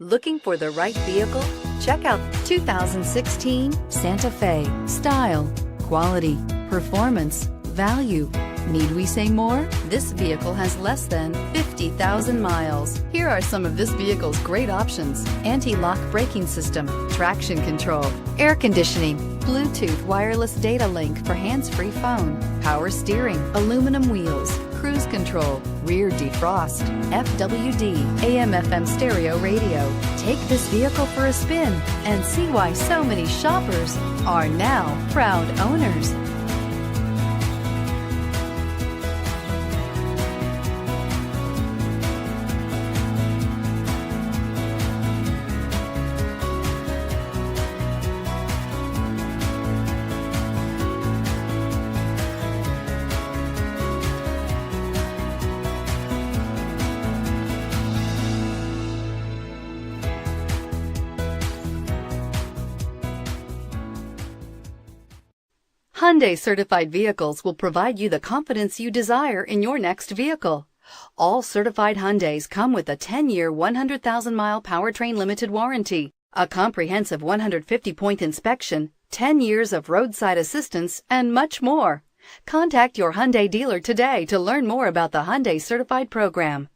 Looking for the right vehicle? Check out 2016 Santa Fe. Style, quality, performance, value. Need we say more? This vehicle has less than 50,000 miles. Here are some of this vehicle's great options: anti-lock braking system, traction control, air conditioning, Bluetooth wireless data link for hands-free phone, power steering, aluminum wheels, cruise control, rear defrost, FWD, AM/FM stereo radio. Take this vehicle for a spin and see why so many shoppers are now proud owners. Hyundai certified vehicles will provide you the confidence you desire in your next vehicle. All certified Hyundais come with a 10-year, 100,000-mile powertrain limited warranty, a comprehensive 150-point inspection, 10 years of roadside assistance, and much more. Contact your Hyundai dealer today to learn more about the Hyundai certified program.